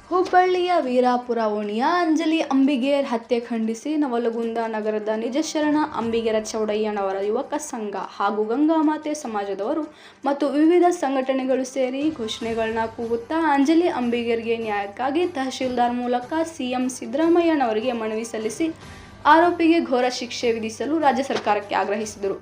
ಹುಬ್ಬಳ್ಳಿಯ ವೀರಾಪುರ ಓಣಿಯ ಅಂಜಲಿ ಅಂಬಿಗೇರ್ ಹತ್ಯೆ ಖಂಡಿಸಿ ನವಲಗುಂದ ನಗರದ ನಿಜಶರಣ ಅಂಬಿಗೇರ ಚೌಡಯ್ಯನವರ ಯುವಕ ಸಂಘ ಹಾಗೂ ಗಂಗಾಮಾತೆ ಸಮಾಜದವರು ಮತ್ತು ವಿವಿಧ ಸಂಘಟನೆಗಳು ಸೇರಿ ಘೋಷಣೆಗಳನ್ನ ಕೂಗುತ್ತಾ ಅಂಜಲಿ ಅಂಬಿಗೇರ್ಗೆ ನ್ಯಾಯಕ್ಕಾಗಿ ತಹಶೀಲ್ದಾರ್ ಮೂಲಕ ಸಿಎಂ ಸಿದ್ದರಾಮಯ್ಯನವರಿಗೆ ಮನವಿ ಸಲ್ಲಿಸಿ ಆರೋಪಿಗೆ ಘೋರ ಶಿಕ್ಷೆ ವಿಧಿಸಲು ರಾಜ್ಯ ಸರ್ಕಾರಕ್ಕೆ ಆಗ್ರಹಿಸಿದರು.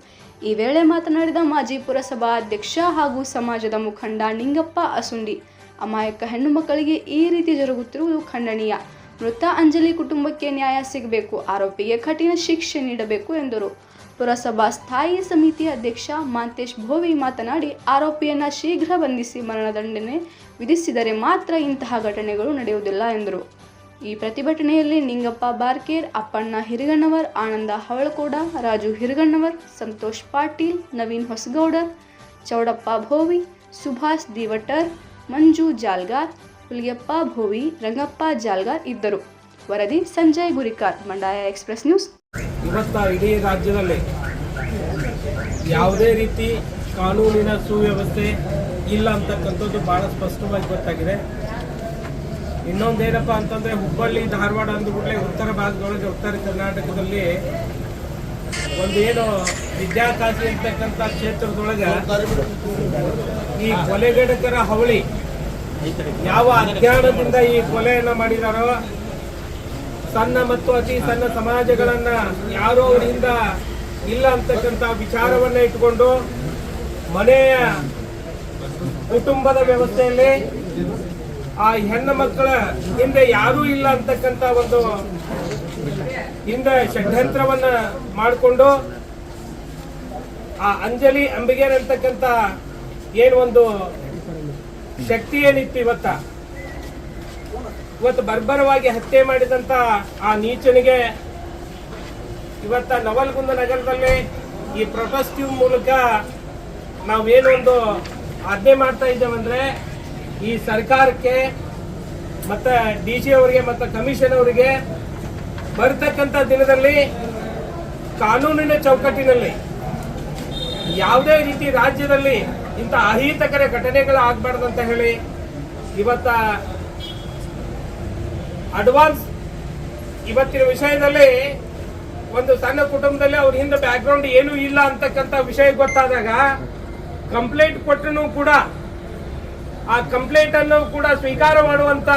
ಈ ವೇಳೆ ಮಾತನಾಡಿದ ಮಾಜಿ ಪುರಸಭಾ ಅಧ್ಯಕ್ಷ ಹಾಗೂ ಸಮಾಜದ ಮುಖಂಡ ನಿಂಗಪ್ಪ ಅಸುಂಡಿ, ಅಮಾಯಕ ಹೆಣ್ಣು ಮಕ್ಕಳಿಗೆ ಈ ರೀತಿ ಜರುಗುತ್ತಿರುವುದು ಖಂಡನೀಯ. ಮೃತ ಅಂಜಲಿ ಕುಟುಂಬಕ್ಕೆ ನ್ಯಾಯ ಸಿಗಬೇಕು, ಆರೋಪಿಗೆ ಕಠಿಣ ಶಿಕ್ಷೆ ನೀಡಬೇಕು ಎಂದರು. ಪುರಸಭಾ ಸ್ಥಾಯಿ ಸಮಿತಿ ಅಧ್ಯಕ್ಷ ಮಾಂತೇಶ್ ಭೋವಿ ಮಾತನಾಡಿ, ಆರೋಪಿಯನ್ನು ಶೀಘ್ರ ಬಂಧಿಸಿ ಮರಣದಂಡನೆ ವಿಧಿಸಿದರೆ ಮಾತ್ರ ಇಂತಹ ಘಟನೆಗಳು ನಡೆಯುವುದಿಲ್ಲ ಎಂದರು. ಈ ಪ್ರತಿಭಟನೆಯಲ್ಲಿ ನಿಂಗಪ್ಪ ಬಾರ್ಕೇರ್, ಅಪ್ಪಣ್ಣ ಹಿರಗಣ್ಣವರ್, ಆನಂದ ಹವಳಕೋಡ, ರಾಜು ಹಿರಗಣ್ಣವರ್, ಸಂತೋಷ್ ಪಾಟೀಲ್, ನವೀನ್ ಹೊಸಗೌಡರ್, ಚೌಡಪ್ಪ ಭೋವಿ, ಸುಭಾಷ್ ದಿವಟರ್, ಮಂಜು ಜಾಲ್ಗಾರ್, ಹುಲಿಯಪ್ಪ ಭೋವಿ, ರಂಗಪ್ಪ ಜಾಲ್ಗಾರ್ ಇದ್ದರು. ವರದಿ ಸಂಜಯ್ ಗುರಿಕಾರ್, ಮಂಡಾಯ ಎಕ್ಸ್‌ಪ್ರೆಸ್ ನ್ಯೂಸ್. ಇವತ್ತು ಇಡೀ ರಾಜ್ಯದಲ್ಲಿ ಯಾವುದೇ ರೀತಿ ಕಾನೂನಿನ ಸುವ್ಯವಸ್ಥೆ ಇಲ್ಲ ಅಂತಕ್ಕಂಥದ್ದು ಬಹಳ ಸ್ಪಷ್ಟವಾಗಿ ಗೊತ್ತಾಗಿದೆ. ಇನ್ನೊಂದೇನಪ್ಪ ಅಂತಂದ್ರೆ ಹುಬ್ಬಳ್ಳಿ ಧಾರವಾಡ ಅಂದ್ಬಿಟ್ಲೆ ಉತ್ತರ ಭಾಗದೊಳಗೆ ಉತ್ತರ ಕರ್ನಾಟಕದಲ್ಲಿ ಒಂದೇನು ವಿದ್ಯಾಕಾಶಿ ಅಂತಕ್ಕಂಥ ಕ್ಷೇತ್ರದೊಳಗೆ ಈ ಕೊಲೆಗಡಕರ ಹವಳಿ ಯಾವ ಅಜ್ಞಾನದಿಂದ ಈ ಕೊಲೆಯನ್ನ ಮಾಡಿದಾರೋ, ಸಣ್ಣ ಮತ್ತು ಅತಿ ಸಣ್ಣ ಸಮಾಜಗಳನ್ನ ಯಾರೋ ಅವರಿಂದ ಇಲ್ಲ ಅಂತಕ್ಕಂಥ ವಿಚಾರವನ್ನ ಇಟ್ಕೊಂಡು ಮನೆಯ ಕುಟುಂಬದ ವ್ಯವಸ್ಥೆಯಲ್ಲಿ ಆ ಹೆಣ್ಣು ಮಕ್ಕಳ ಹಿಂದೆ ಯಾರೂ ಇಲ್ಲ ಅಂತಕ್ಕಂಥ ಒಂದು ಹಿಂದೆ ಷಡ್ಯಂತ್ರವನ್ನ ಮಾಡಿಕೊಂಡು ಆ ಅಂಜಲಿ ಅಂಬಿಗೇರ್ ಅಂತಕ್ಕಂಥ ಏನು ಒಂದು ಶಕ್ತಿ ಏನಿತ್ತು ಇವತ್ತು ಬರ್ಬರವಾಗಿ ಹತ್ಯೆ ಮಾಡಿದಂತ ಆ ನೀಚನಿಗೆ ಇವತ್ತ ನವಲಗುಂದ ನಗರದಲ್ಲಿ ಈ ಪ್ರೊಟೆಸ್ಟಿವ್ ಮೂಲಕ ನಾವೇನು ಒಂದು ಆಜ್ಞೆ ಮಾಡ್ತಾ ಇದ್ದೇವಂದ್ರೆ, ಈ ಸರ್ಕಾರಕ್ಕೆ ಮತ್ತೆ ಡಿಸಿ ಅವರಿಗೆ ಮತ್ತೆ ಕಮಿಷನ್ ಅವರಿಗೆ ಬರ್ತಕ್ಕಂಥ ದಿನದಲ್ಲಿ ಕಾನೂನಿನ ಚೌಕಟ್ಟಿನಲ್ಲಿ ಯಾವುದೇ ರೀತಿ ರಾಜ್ಯದಲ್ಲಿ ಇಂಥ ಅಹಿತಕರ ಘಟನೆಗಳು ಆಗ್ಬಾರ್ದು ಅಂತ ಹೇಳಿ ಇವತ್ತ ಅಡ್ವಾನ್ಸ್ ಇವತ್ತಿನ ವಿಷಯದಲ್ಲಿ ಒಂದು ಸಣ್ಣ ಕುಟುಂಬದಲ್ಲಿ ಅವ್ರ ಹಿಂದೆ ಬ್ಯಾಕ್ಗ್ರೌಂಡ್ ಏನೂ ಇಲ್ಲ ಅಂತಕ್ಕಂಥ ವಿಷಯ ಗೊತ್ತಾದಾಗ ಕಂಪ್ಲೇಂಟ್ ಕೊಟ್ಟನು ಕೂಡ ಆ ಕಂಪ್ಲೇಂಟ್ ಅನ್ನು ಕೂಡ ಸ್ವೀಕಾರ ಮಾಡುವಂತ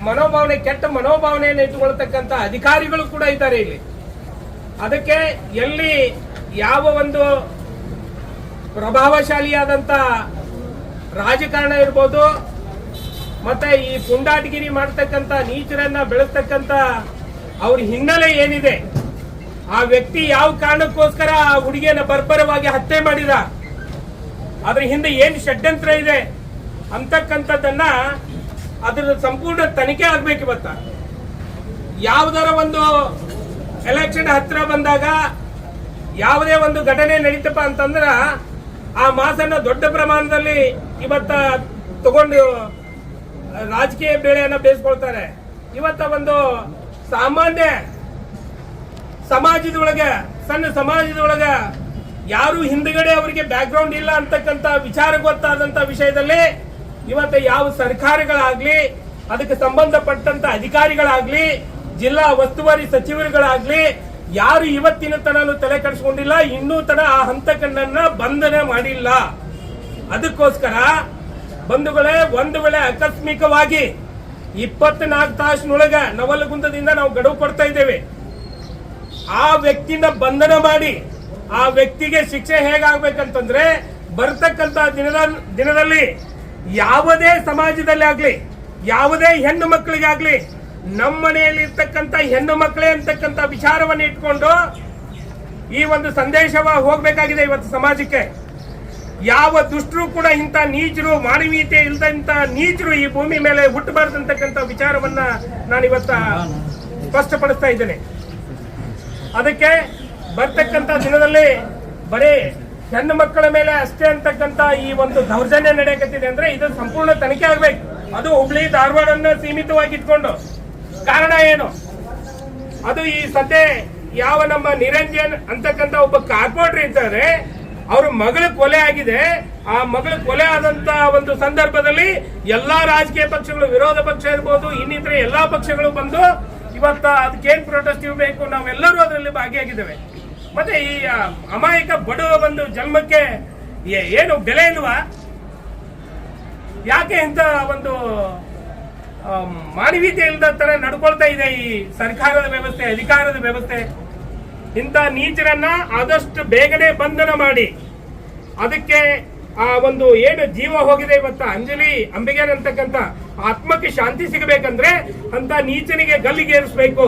ಮನೋಭಾವನೆ ಕೆಟ್ಟ ಮನೋಭಾವನೆಯನ್ನು ಇಟ್ಟುಕೊಳ್ತಕ್ಕಂಥ ಅಧಿಕಾರಿಗಳು ಕೂಡ ಇದ್ದಾರೆ ಇಲ್ಲಿ. ಅದಕ್ಕೆ ಎಲ್ಲಿ ಯಾವ ಒಂದು ಪ್ರಭಾವಶಾಲಿಯಾದಂತ ರಾಜಕಾರಣ ಇರ್ಬೋದು, ಮತ್ತೆ ಈ ಪುಂಡಾಟಗಿರಿ ಮಾಡ್ತಕ್ಕಂಥ ನೀಚರನ್ನ ಬೆಳೆಸ್ತಕ್ಕಂಥ ಅವ್ರ ಹಿನ್ನೆಲೆ ಏನಿದೆ, ಆ ವ್ಯಕ್ತಿ ಯಾವ ಕಾರಣಕ್ಕೋಸ್ಕರ ಆ ಹುಡುಗಿಯನ್ನ ಬರ್ಬರವಾಗಿ ಹತ್ಯೆ ಮಾಡಿದ, ಅದ್ರ ಹಿಂದೆ ಏನ್ ಷಡ್ಯಂತ್ರ ಇದೆ ಅಂತಕ್ಕಂಥದ್ದನ್ನ ಅದ್ರ ಸಂಪೂರ್ಣ ತನಿಖೆ ಆಗ್ಬೇಕು. ಇವತ್ತ ಯಾವುದರ ಒಂದು ಎಲೆಕ್ಷನ್ ಹತ್ರ ಬಂದಾಗ ಯಾವುದೇ ಒಂದು ಘಟನೆ ನಡೀತಪ್ಪ ಅಂತಂದ್ರ ಆ ಮಾಸನ್ನ ದೊಡ್ಡ ಪ್ರಮಾಣದಲ್ಲಿ ಇವತ್ತ ತಗೊಂಡು ರಾಜಕೀಯ ಬೇಳೆಯನ್ನ ಬೇಯಿಸ್ಕೊಳ್ತಾರೆ. ಇವತ್ತ ಒಂದು ಸಾಮಾನ್ಯ ಸಮಾಜದೊಳಗೆ, ಸಣ್ಣ ಸಮಾಜದೊಳಗೆ ಯಾರು ಹಿಂದ್ಗಡೆ ಅವರಿಗೆ ಬ್ಯಾಕ್ಗ್ರೌಂಡ್ ಇಲ್ಲ ಅಂತಕ್ಕಂಥ ವಿಚಾರ ಗೊತ್ತಾದಂತ ವಿಷಯದಲ್ಲಿ ಇವತ್ತು ಯಾವ ಸರ್ಕಾರಗಳಾಗ್ಲಿ, ಅದಕ್ಕೆ ಸಂಬಂಧಪಟ್ಟಂತ ಅಧಿಕಾರಿಗಳಾಗ್ಲಿ, ಜಿಲ್ಲಾ ಉಸ್ತುವಾರಿ ಸಚಿವರುಗಳಾಗ್ಲಿ ಯಾರು ಇವತ್ತಿನ ತನೂ ತಲೆ ಕೆಡಿಸ್ಕೊಂಡಿಲ್ಲ, ಇನ್ನೂ ತನ ಆ ಹಂತಕಣ್ಣನ್ನ ಬಂಧನ ಮಾಡಿಲ್ಲ. ಅದಕ್ಕೋಸ್ಕರ ಬಂಧುಗಳೇ, ಒಂದು ವೇಳೆ ಆಕಸ್ಮಿಕವಾಗಿ 24 ತಾಸಿನೊಳಗ ನವಲಗುಂದದಿಂದ ನಾವು ಗಡುವು ಕೊಡ್ತಾ ಇದ್ದೇವೆ, ಆ ವ್ಯಕ್ತಿನ ಬಂಧನ ಮಾಡಿ ಆ ವ್ಯಕ್ತಿಗೆ ಶಿಕ್ಷೆ ಹೇಗಾಗ್ಬೇಕಂತಂದ್ರೆ, ಬರ್ತಕ್ಕಂತ ದಿನದಲ್ಲಿ ಯಾವುದೇ ಸಮಾಜದಲ್ಲಿ ಆಗ್ಲಿ, ಯಾವುದೇ ಹೆಣ್ಣು ಮಕ್ಕಳಿಗಾಗ್ಲಿ, ನಮ್ಮ ಮನೆಯಲ್ಲಿ ಇರ್ತಕ್ಕಂಥ ಹೆಣ್ಣು ಮಕ್ಕಳೇ ಅಂತಕ್ಕಂಥ ವಿಚಾರವನ್ನು ಇಟ್ಕೊಂಡು ಈ ಒಂದು ಸಂದೇಶವ ಹೋಗ್ಬೇಕಾಗಿದೆ ಇವತ್ತು ಸಮಾಜಕ್ಕೆ. ಯಾವ ದುಷ್ಟರು ಕೂಡ ಇಂಥ ನೀಚರು, ಮಾನವೀಯತೆ ಇಲ್ಲದಂತ ನೀಚರು ಈ ಭೂಮಿ ಮೇಲೆ ಹುಟ್ಟಬಾರ್ದಂತಕ್ಕಂಥ ವಿಚಾರವನ್ನ ನಾನು ಇವತ್ತ ಸ್ಪಷ್ಟಪಡಿಸ್ತಾ ಇದ್ದೇನೆ. ಅದಕ್ಕೆ ಬರ್ತಕ್ಕಂಥ ದಿನದಲ್ಲಿ ಬರೀ ಹೆಣ್ಣು ಮಕ್ಕಳ ಮೇಲೆ ಅಷ್ಟೇ ಅಂತಕ್ಕಂಥ ಈ ಒಂದು ದೌರ್ಜನ್ಯ ನಡೆಯಕತ್ತಿದೆ ಅಂದ್ರೆ ಇದು ಸಂಪೂರ್ಣ ತನಿಖೆ ಆಗ್ಬೇಕು. ಅದು ಹುಬ್ಳಿ ಧಾರವಾಡನ್ನ ಸೀಮಿತವಾಗಿ ಇಟ್ಕೊಂಡು. ಕಾರಣ ಏನು? ಅದು ಈ ಸದ್ಯ ಯಾವ ನಮ್ಮ ನಿರಂಜನ್ ಅಂತಕ್ಕಂಥ ಒಬ್ಬ ಕಾರ್ಪೊರೇಟರ್ ಇದ್ದಾರೆ, ಅವ್ರ ಮಗಳ ಕೊಲೆ ಆಗಿದೆ. ಆ ಮಗಳ ಕೊಲೆ ಆದಂತ ಒಂದು ಸಂದರ್ಭದಲ್ಲಿ ಎಲ್ಲಾ ರಾಜಕೀಯ ಪಕ್ಷಗಳು, ವಿರೋಧ ಪಕ್ಷ ಇರ್ಬೋದು, ಇನ್ನಿತರೆ ಎಲ್ಲಾ ಪಕ್ಷಗಳು ಬಂದು ಇವತ್ತ ಅದಕ್ಕೇನ್ ಪ್ರೊಟೆಸ್ಟ್ ಇರಬೇಕು, ನಾವೆಲ್ಲರೂ ಅದರಲ್ಲಿ ಭಾಗಿಯಾಗಿದ್ದೇವೆ. ಮತ್ತೆ ಈ ಅಮಾಯಕ ಬಡವ ಒಂದು ಜನ್ಮಕ್ಕೆ ಏನು ಬೆಲೆ ಇಲ್ವಾ? ಯಾಕೆ ಇಂತ ಒಂದು ಮಾನವೀಯತೆ ಇಲ್ಲದ ತರ ನಡ್ಕೊಳ್ತಾ ಇದೆ ಈ ಸರ್ಕಾರದ ವ್ಯವಸ್ಥೆ, ಅಧಿಕಾರದ ವ್ಯವಸ್ಥೆ? ಇಂಥ ನೀಚರನ್ನ ಆದಷ್ಟು ಬೇಗನೆ ಬಂಧನ ಮಾಡಿ ಅದಕ್ಕೆ ಆ ಒಂದು ಏನು ಜೀವ ಹೋಗಿದೆ ಇವತ್ತ ಅಂಜಲಿ ಅಂಬಿಗೇರ್ ಅಂತಕ್ಕಂಥ ಆತ್ಮಕ್ಕೆ ಶಾಂತಿ ಸಿಗಬೇಕಂದ್ರೆ ಅಂತ ನೀಚನಿಗೆ ಗಲ್ಲಿಗೇರಿಸಬೇಕು.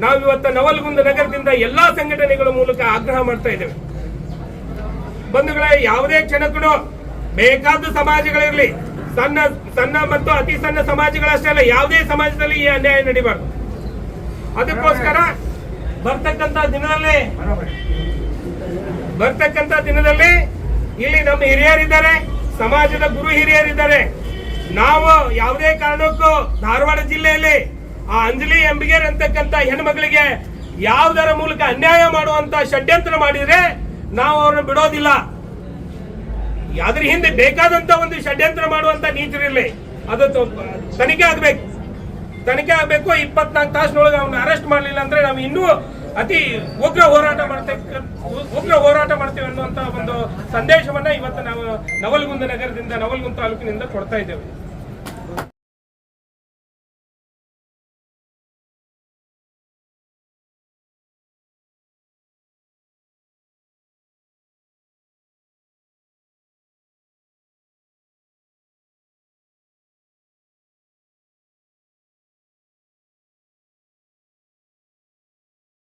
ನಾವು ಇವತ್ತ ನವಲಗುಂದ ನಗರದಿಂದ ಎಲ್ಲಾ ಸಂಘಟನೆಗಳ ಮೂಲಕ ಆಗ್ರಹ ಮಾಡ್ತಾ ಇದ್ದೇವೆ. ಬಂಧುಗಳೇ, ಯಾವುದೇ ಕ್ಷಣಕ್ಕೂ ಬೇಕಾದ ಸಮಾಜಗಳಿರಲಿ, ಸಣ್ಣ ಸಣ್ಣ ಮತ್ತು ಅತಿ ಸಣ್ಣ ಸಮಾಜಗಳಷ್ಟೇ ಅಲ್ಲ, ಯಾವುದೇ ಸಮಾಜದಲ್ಲಿ ಈ ಅನ್ಯಾಯ ನಡೀಬಾರ್ದು. ಅದಕ್ಕೋಸ್ಕರ ಬರ್ತಕ್ಕಂಥ ದಿನದಲ್ಲಿ ಇಲ್ಲಿ ನಮ್ಮ ಹಿರಿಯರಿದ್ದಾರೆ, ಸಮಾಜದ ಗುರು ಹಿರಿಯರಿದ್ದಾರೆ. ನಾವು ಯಾವುದೇ ಕಾರಣಕ್ಕೂ ಧಾರವಾಡ ಜಿಲ್ಲೆಯಲ್ಲಿ ಆ ಅಂಜಲಿ ಅಂಬಿಗೇರ್ ಅಂತಕ್ಕಂಥ ಹೆಣ್ಮಗಳಿಗೆ ಯಾವುದರ ಮೂಲಕ ಅನ್ಯಾಯ ಮಾಡುವಂತ ಷಡ್ಯಂತ್ರ ಮಾಡಿದ್ರೆ ನಾವು ಅವ್ರನ್ನ ಬಿಡೋದಿಲ್ಲ. ಅದ್ರ ಹಿಂದೆ ಬೇಕಾದಂತ ಒಂದು ಷಡ್ಯಂತ್ರ ಮಾಡುವಂತ ನೀತಿರಿರಲಿ, ಅದು ತನಿಖೆ ಆಗ್ಬೇಕು. 24 ತಾಸಿನೊಳಗೆ ಅವನ್ನ ಅರೆಸ್ಟ್ ಮಾಡಲಿಲ್ಲ ಅಂದ್ರೆ ನಾವು ಇನ್ನೂ ಅತಿ ಉಗ್ರ ಹೋರಾಟ ಮಾಡ್ತೇವೆ ಅನ್ನುವಂತ ಒಂದು ಸಂದೇಶವನ್ನ ಇವತ್ತು ನಾವು ನವಲಗುಂದ ನಗರದಿಂದ, ನವಲಗುಂದ ತಾಲೂಕಿನಿಂದ ಕೊಡ್ತಾ ಇದ್ದೇವೆ.